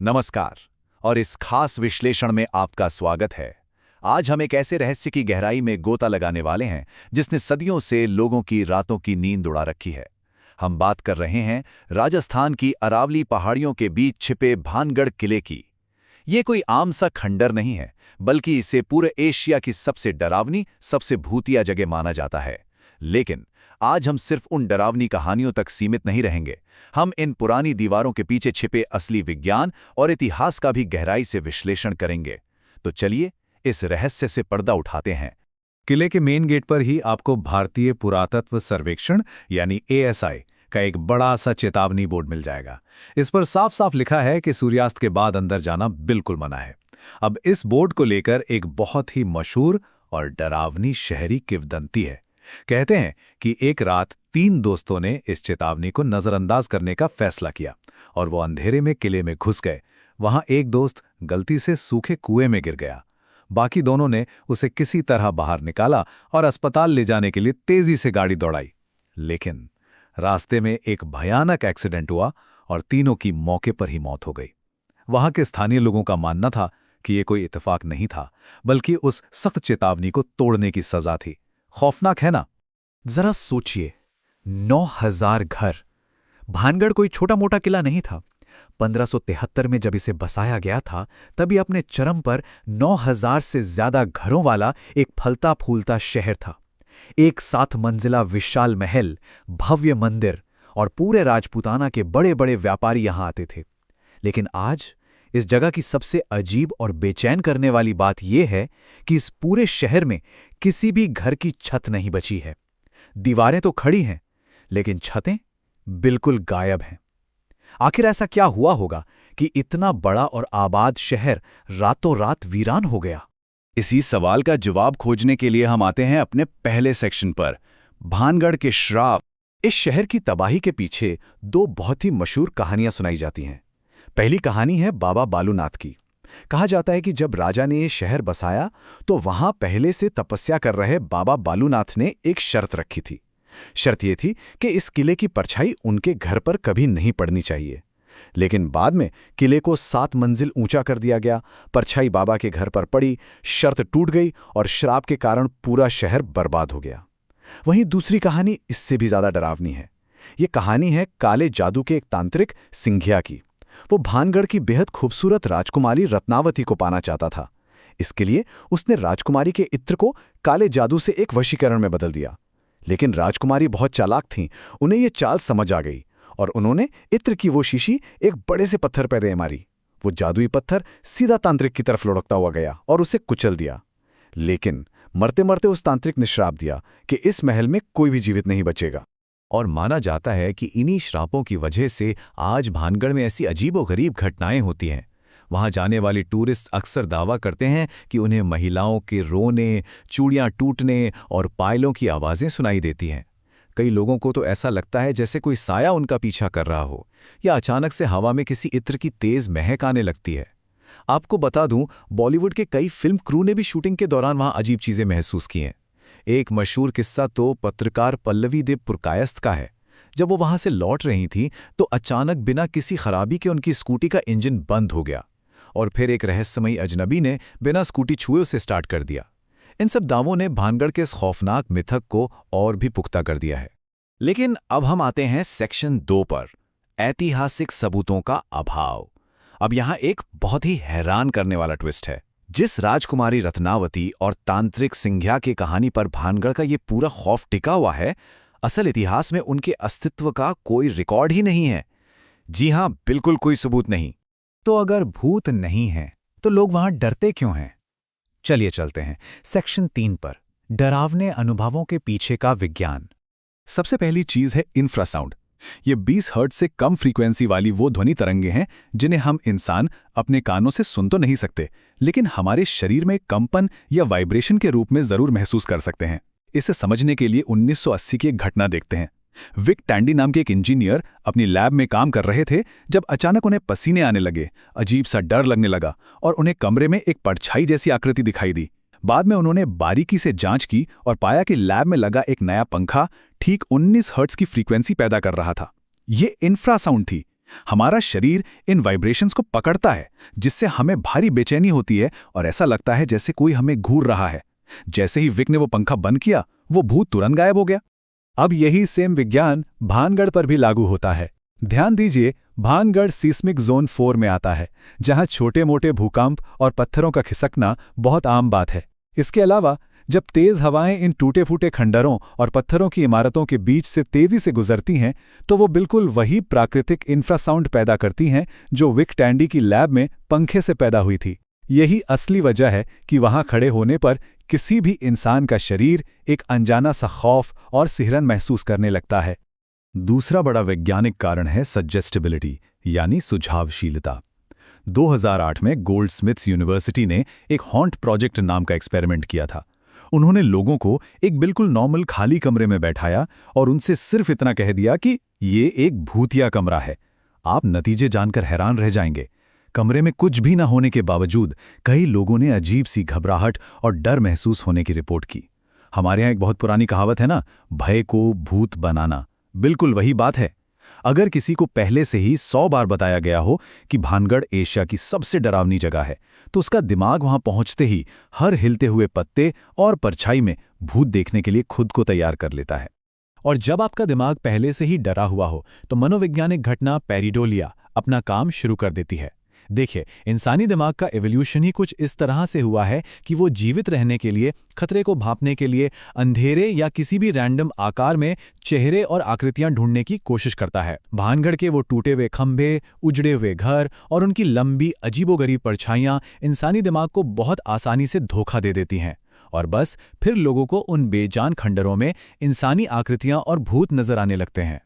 नमस्कार। और इस खास विश्लेषण में आपका स्वागत है। आज हम एक ऐसे रहस्य की गहराई में गोता लगाने वाले हैं जिसने सदियों से लोगों की रातों की नींद उड़ा रखी है। हम बात कर रहे हैं राजस्थान की अरावली पहाड़ियों के बीच छिपे भानगढ़ किले की। ये कोई आम सा खंडर नहीं है, बल्कि इसे पूरे एशिया की सबसे डरावनी, सबसे भूतिया जगह माना जाता है। लेकिन आज हम सिर्फ उन डरावनी कहानियों तक सीमित नहीं रहेंगे। हम इन पुरानी दीवारों के पीछे छिपे असली विज्ञान और इतिहास का भी गहराई से विश्लेषण करेंगे। तो चलिए इस रहस्य से पर्दा उठाते हैं। किले के मेन गेट पर ही आपको भारतीय पुरातत्व सर्वेक्षण यानी ASI का एक बड़ा सा चेतावनी बोर्ड मिल जाएगा। इस पर साफ साफ लिखा है कि सूर्यास्त के बाद अंदर जाना बिल्कुल मना है। अब इस बोर्ड को लेकर एक बहुत ही मशहूर और डरावनी शहरी किंवदंती है। कहते हैं कि एक रात 3 दोस्तों ने इस चेतावनी को नजरअंदाज करने का फैसला किया और वो अंधेरे में किले में घुस गए। वहां एक दोस्त गलती से सूखे कुएं में गिर गया। बाकी दोनों ने उसे किसी तरह बाहर निकाला और अस्पताल ले जाने के लिए तेजी से गाड़ी दौड़ाई। लेकिन रास्ते में एक भयानक एक्सीडेंट हुआ और तीनों की मौके पर ही मौत हो गई। वहां के स्थानीय लोगों का मानना था कि ये कोई इत्तेफाक नहीं था, बल्कि उस सख्त चेतावनी को तोड़ने की सजा थी। खौफनाक है ना? जरा सोचिए, 9,000 घर। भानगढ़ कोई छोटा मोटा किला नहीं था। 1573 में जब इसे बसाया गया था, तभी अपने चरम पर 9,000 से ज्यादा घरों वाला एक फलता फूलता शहर था। एक 7 मंजिला विशाल महल, भव्य मंदिर और पूरे राजपूताना के बड़े बड़े व्यापारी यहां आते थे। लेकिन आज इस जगह की सबसे अजीब और बेचैन करने वाली बात यह है कि इस पूरे शहर में किसी भी घर की छत नहीं बची है। दीवारें तो खड़ी हैं, लेकिन छतें बिल्कुल गायब हैं। आखिर ऐसा क्या हुआ होगा कि इतना बड़ा और आबाद शहर रातों रात वीरान हो गया? इसी सवाल का जवाब खोजने के लिए हम आते हैं अपने पहले सेक्शन पर, भानगढ़ के श्राप। इस शहर की तबाही के पीछे 2 बहुत ही मशहूर कहानियां सुनाई जाती हैं। पहली कहानी है बाबा बालूनाथ की। कहा जाता है कि जब राजा ने ये शहर बसाया तो वहां पहले से तपस्या कर रहे बाबा बालूनाथ ने एक शर्त रखी थी। शर्त ये थी कि इस किले की परछाई उनके घर पर कभी नहीं पड़नी चाहिए। लेकिन बाद में किले को 7 मंजिल ऊंचा कर दिया गया। परछाई बाबा के घर पर पड़ी, शर्त टूट गई और श्राप के कारण पूरा शहर बर्बाद हो गया। वहीं दूसरी कहानी इससे भी ज्यादा डरावनी है। ये कहानी है काले जादू के एक तांत्रिक सिंघिया की। वो भानगढ़ की बेहद खूबसूरत राजकुमारी रत्नावती को पाना चाहता था। इसके लिए उसने राजकुमारी के इत्र को काले जादू से एक वशीकरण में बदल दिया। लेकिन राजकुमारी बहुत चालाक थीं, उन्हें ये चाल समझ आ गई और उन्होंने इत्र की वो शीशी एक बड़े से पत्थर पर दे मारी। वो जादुई पत्थर सीधा तांत्रिक की तरफ लुढ़कता हुआ गया और उसे कुचल दिया। लेकिन मरते मरते उस तांत्रिक ने श्राप दिया कि इस महल में कोई भी जीवित नहीं बचेगा। और माना जाता है कि इन्हीं श्रापों की वजह से आज भानगढ़ में ऐसी अजीबोगरीब घटनाएं होती हैं। वहां जाने वाले टूरिस्ट अक्सर दावा करते हैं कि उन्हें महिलाओं के रोने, चूड़ियां टूटने और पायलों की आवाज़ें सुनाई देती हैं। कई लोगों को तो ऐसा लगता है जैसे कोई साया उनका पीछा कर रहा हो, या अचानक से हवा में किसी इत्र की तेज महक आने लगती है। आपको बता दूं, बॉलीवुड के कई फिल्म क्रू ने भी शूटिंग के दौरान वहां अजीब चीज़ें महसूस की हैं। एक मशहूर किस्सा तो पत्रकार पल्लवी देव पुरकायस्थ का है। जब वो वहां से लौट रही थी तो अचानक बिना किसी खराबी के उनकी स्कूटी का इंजन बंद हो गया और फिर एक रहस्यमयी अजनबी ने बिना स्कूटी छुए उसे स्टार्ट कर दिया। इन सब दावों ने भानगढ़ के इस खौफनाक मिथक को और भी पुख्ता कर दिया है। लेकिन अब हम आते हैं सेक्शन 2 पर, ऐतिहासिक सबूतों का अभाव। अब यहां एक बहुत ही हैरान करने वाला ट्विस्ट है। जिस राजकुमारी रत्नावती और तांत्रिक सिंघिया की कहानी पर भानगढ़ का ये पूरा खौफ टिका हुआ है, असल इतिहास में उनके अस्तित्व का कोई रिकॉर्ड ही नहीं है। जी हां, बिल्कुल कोई सबूत नहीं। तो अगर भूत नहीं है तो लोग वहां डरते क्यों हैं? चलिए चलते हैं सेक्शन 3 पर, डरावने अनुभवों के पीछे का विज्ञान। सबसे पहली चीज है इंफ्रासाउंड। ये 20 हर्ट्ज से कम फ्रीक्वेंसी वाली वो ध्वनि तरंगे हैं जिन्हें हम इंसान अपने कानों से सुन तो नहीं सकते, लेकिन हमारे शरीर में कंपन या वाइब्रेशन के रूप में जरूर महसूस कर सकते हैं। इसे समझने के लिए 1980 की एक घटना देखते हैं। विक टैंडी नाम के एक इंजीनियर अपनी लैब में काम कर रहे थे जब अचानक उन्हें पसीने आने लगे, अजीब सा डर लगने लगा और उन्हें कमरे में एक परछाई जैसी आकृति दिखाई दी। बाद में उन्होंने बारीकी से जांच की और पाया कि लैब में लगा एक नया पंखा ठीक 19 हर्ट्ज की फ्रीक्वेंसी पैदा कर रहा था। ये इंफ्रासाउंड थी, हमारा शरीर इन वाइब्रेशंस को पकड़ता है, जिससे हमें भारी बेचैनी होती है और ऐसा लगता है जैसे कोई हमें घूर रहा है। जैसे ही विक ने वो पंखा बंद किया, वो भूत तुरंत गायब हो गया। अब यही सेम विज्ञान भानगढ़ पर भी लागू होता है। ध्यान दीजिए, भानगढ़ सीस्मिक जोन 4 में आता है, जहां छोटे मोटे भूकंप और पत्थरों का खिसकना बहुत आम बात है। इसके अलावा जब तेज हवाएं इन टूटे फूटे खंडरों और पत्थरों की इमारतों के बीच से तेजी से गुजरती हैं, तो वो बिल्कुल वही प्राकृतिक इंफ्रासाउंड पैदा करती हैं जो विक टैंडी की लैब में पंखे से पैदा हुई थी। यही असली वजह है कि वहां खड़े होने पर किसी भी इंसान का शरीर एक अनजाना सा खौफ और सिहरन महसूस करने लगता है। दूसरा बड़ा वैज्ञानिक कारण है सजेस्टिबिलिटी, यानी सुझावशीलता। 2008 में गोल्डस्मिथ्स यूनिवर्सिटी ने एक हॉन्ट प्रोजेक्ट नाम का एक्सपेरिमेंट किया था। उन्होंने लोगों को एक बिल्कुल नॉर्मल खाली कमरे में बैठाया और उनसे सिर्फ इतना कह दिया कि ये एक भूतिया कमरा है। आप नतीजे जानकर हैरान रह जाएंगे। कमरे में कुछ भी न होने के बावजूद कई लोगों ने अजीब सी घबराहट और डर महसूस होने की रिपोर्ट की। हमारे यहाँ एक बहुत पुरानी कहावत है ना, भय को भूत बनाना। बिल्कुल वही बात है। अगर किसी को पहले से ही 100 बार बताया गया हो कि भानगढ़ एशिया की सबसे डरावनी जगह है, तो उसका दिमाग वहां पहुंचते ही हर हिलते हुए पत्ते और परछाई में भूत देखने के लिए खुद को तैयार कर लेता है। और जब आपका दिमाग पहले से ही डरा हुआ हो, तो मनोवैज्ञानिक घटना पेरिडोलिया अपना काम शुरू कर देती है। देखिए, इंसानी दिमाग का एवोल्यूशन ही कुछ इस तरह से हुआ है कि वो जीवित रहने के लिए, खतरे को भांपने के लिए अंधेरे या किसी भी रैंडम आकार में चेहरे और आकृतियां ढूंढने की कोशिश करता है। भानगढ़ के वो टूटे हुए खंभे, उजड़े हुए घर और उनकी लंबी अजीबोगरीब परछाइयां इंसानी दिमाग को बहुत आसानी से धोखा दे देती हैं, और बस फिर लोगों को उन बेजान खंडरों में इंसानी आकृतियां और भूत नजर आने लगते हैं।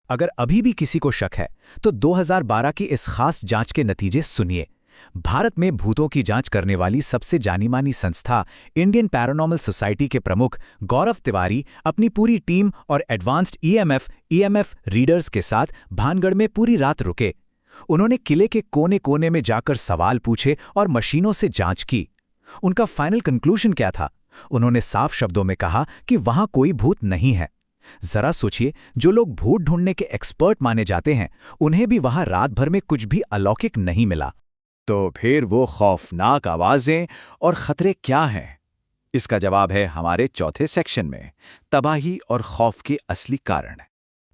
अगर अभी भी किसी को शक है, तो 2012 की इस खास जांच के नतीजे सुनिए। भारत में भूतों की जांच करने वाली सबसे जानी-मानी संस्था इंडियन पैरानॉर्मल सोसाइटी के प्रमुख गौरव तिवारी अपनी पूरी टीम और एडवांस्ड ईएमएफ रीडर्स के साथ भानगढ़ में पूरी रात रुके। उन्होंने किले के कोने-कोने में जाकर सवाल पूछे और मशीनों से जांच की। उनका फाइनल कंक्लूजन क्या था? उन्होंने साफ शब्दों में कहा कि वहां कोई भूत नहीं है। जरा सोचिए, जो लोग भूत ढूंढने के एक्सपर्ट माने जाते हैं, उन्हें भी वहां रात भर में कुछ भी अलौकिक नहीं मिला। तो फिर वो खौफनाक आवाजें और खतरे क्या हैं? इसका जवाब है हमारे चौथे सेक्शन में, तबाही और खौफ के असली कारण।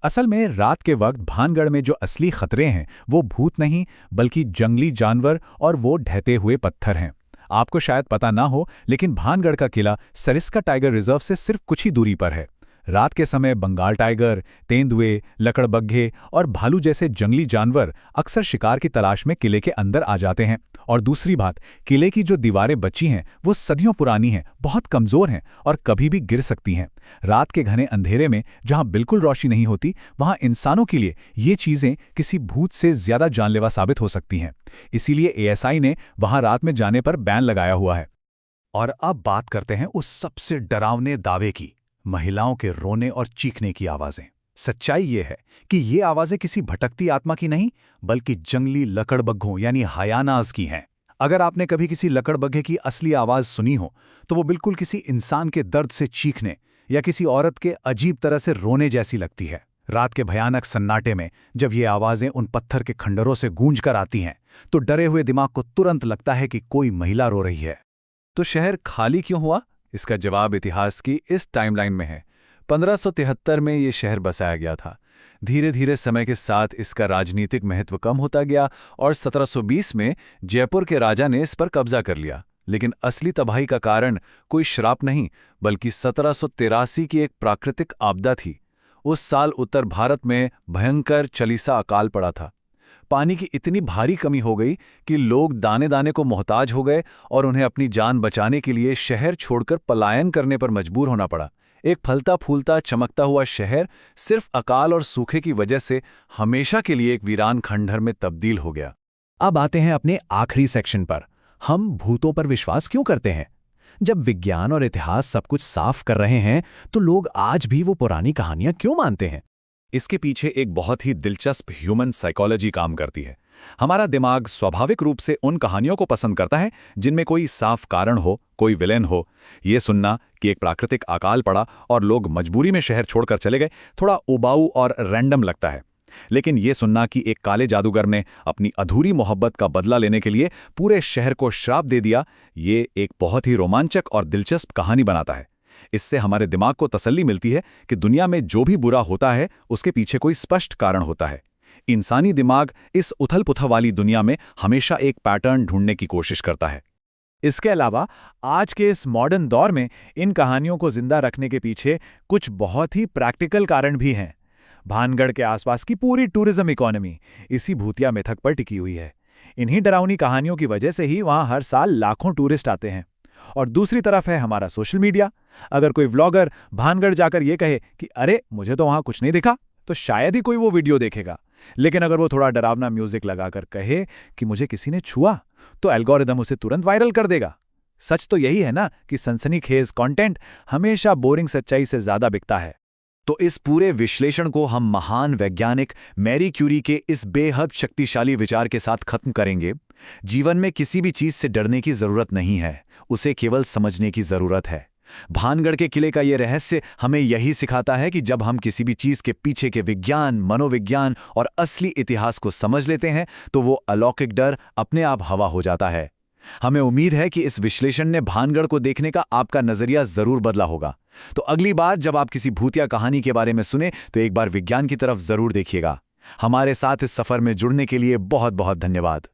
असल में रात के वक्त भानगढ़ में जो असली खतरे हैं, वो भूत नहीं बल्कि जंगली जानवर और वो ढहते हुए पत्थर हैं। आपको शायद पता ना हो, लेकिन भानगढ़ का किला सरिस्का टाइगर रिजर्व से सिर्फ कुछ ही दूरी पर है। रात के समय बंगाल टाइगर, तेंदुए, लकड़बग्घे और भालू जैसे जंगली जानवर अक्सर शिकार की तलाश में किले के अंदर आ जाते हैं। और दूसरी बात, किले की जो दीवारें बची हैं वो सदियों पुरानी हैं, बहुत कमज़ोर हैं और कभी भी गिर सकती हैं। रात के घने अंधेरे में जहां बिल्कुल रोशनी नहीं होती, वहां इंसानों के लिए ये चीज़ें किसी भूत से ज़्यादा जानलेवा साबित हो सकती हैं। इसीलिए एएसआई ने वहां रात में जाने पर बैन लगाया हुआ है। और अब बात करते हैं उस सबसे डरावने दावे की, महिलाओं के रोने और चीखने की आवाजें। सच्चाई ये है कि ये आवाजें किसी भटकती आत्मा की नहीं, बल्कि जंगली लकड़बग्घों यानी हायानाज की हैं। अगर आपने कभी किसी लकड़बग्घे की असली आवाज सुनी हो, तो वो बिल्कुल किसी इंसान के दर्द से चीखने या किसी औरत के अजीब तरह से रोने जैसी लगती है। रात के भयानक सन्नाटे में जब ये आवाजें उन पत्थर के खंडरों से गूंज कर आती हैं, तो डरे हुए दिमाग को तुरंत लगता है कि कोई महिला रो रही है। तो शहर खाली क्यों हुआ? इसका जवाब इतिहास की इस टाइमलाइन में है। 1573 में ये शहर बसाया गया था। धीरे धीरे समय के साथ इसका राजनीतिक महत्व कम होता गया और 1720 में जयपुर के राजा ने इस पर कब्जा कर लिया। लेकिन असली तबाही का कारण कोई श्राप नहीं, बल्कि 1783 की एक प्राकृतिक आपदा थी। उस साल उत्तर भारत में भयंकर चालीसा अकाल पड़ा था। पानी की इतनी भारी कमी हो गई कि लोग दाने दाने को मोहताज हो गए और उन्हें अपनी जान बचाने के लिए शहर छोड़कर पलायन करने पर मजबूर होना पड़ा। एक फलता फूलता चमकता हुआ शहर सिर्फ अकाल और सूखे की वजह से हमेशा के लिए एक वीरान खंडहर में तब्दील हो गया। अब आते हैं अपने आखिरी सेक्शन पर। हम भूतों पर विश्वास क्यों करते हैं? जब विज्ञान और इतिहास सब कुछ साफ कर रहे हैं, तो लोग आज भी वो पुरानी कहानियां क्यों मानते हैं? इसके पीछे एक बहुत ही दिलचस्प ह्यूमन साइकोलॉजी काम करती है। हमारा दिमाग स्वाभाविक रूप से उन कहानियों को पसंद करता है जिनमें कोई साफ कारण हो, कोई विलेन हो। ये सुनना कि एक प्राकृतिक अकाल पड़ा और लोग मजबूरी में शहर छोड़कर चले गए, थोड़ा उबाऊ और रैंडम लगता है। लेकिन ये सुनना कि एक काले जादूगर ने अपनी अधूरी मोहब्बत का बदला लेने के लिए पूरे शहर को श्राप दे दिया, ये एक बहुत ही रोमांचक और दिलचस्प कहानी बनाता है। इससे हमारे दिमाग को तसल्ली मिलती है कि दुनिया में जो भी बुरा होता है उसके पीछे कोई स्पष्ट कारण होता है। इंसानी दिमाग इस उथल-पुथल वाली दुनिया में हमेशा एक पैटर्न ढूंढने की कोशिश करता है। इसके अलावा आज के इस मॉडर्न दौर में इन कहानियों को जिंदा रखने के पीछे कुछ बहुत ही प्रैक्टिकल कारण भी हैं। भानगढ़ के आसपास की पूरी टूरिज्म इकोनॉमी इसी भूतिया मिथक पर टिकी हुई है। इन्हीं डरावनी कहानियों की वजह से ही वहां हर साल लाखों टूरिस्ट आते हैं। और दूसरी तरफ है हमारा सोशल मीडिया। अगर कोई व्लॉगर भानगढ़ जाकर ये कहे कि अरे मुझे तो वहां कुछ नहीं दिखा, तो शायद ही कोई वो वीडियो देखेगा। लेकिन अगर वो थोड़ा डरावना म्यूजिक लगाकर कहे कि मुझे किसी ने छुआ, तो एल्गोरिदम उसे तुरंत वायरल कर देगा। सच तो यही है ना कि सनसनीखेज कंटेंट हमेशा बोरिंग सच्चाई से ज्यादा बिकता है। तो इस पूरे विश्लेषण को हम महान वैज्ञानिक मैरी क्यूरी के इस बेहद शक्तिशाली विचार के साथ खत्म करेंगे। जीवन में किसी भी चीज से डरने की जरूरत नहीं है, उसे केवल समझने की जरूरत है। भानगढ़ के किले का ये रहस्य हमें यही सिखाता है कि जब हम किसी भी चीज के पीछे के विज्ञान, मनोविज्ञान और असली इतिहास को समझ लेते हैं तो वो अलौकिक डर अपने आप हवा हो जाता है। हमें उम्मीद है कि इस विश्लेषण ने भानगढ़ को देखने का आपका नजरिया जरूर बदला होगा। तो अगली बार जब आप किसी भूतिया कहानी के बारे में सुने तो एक बार विज्ञान की तरफ जरूर देखिएगा। हमारे साथ इस सफर में जुड़ने के लिए बहुत बहुत धन्यवाद।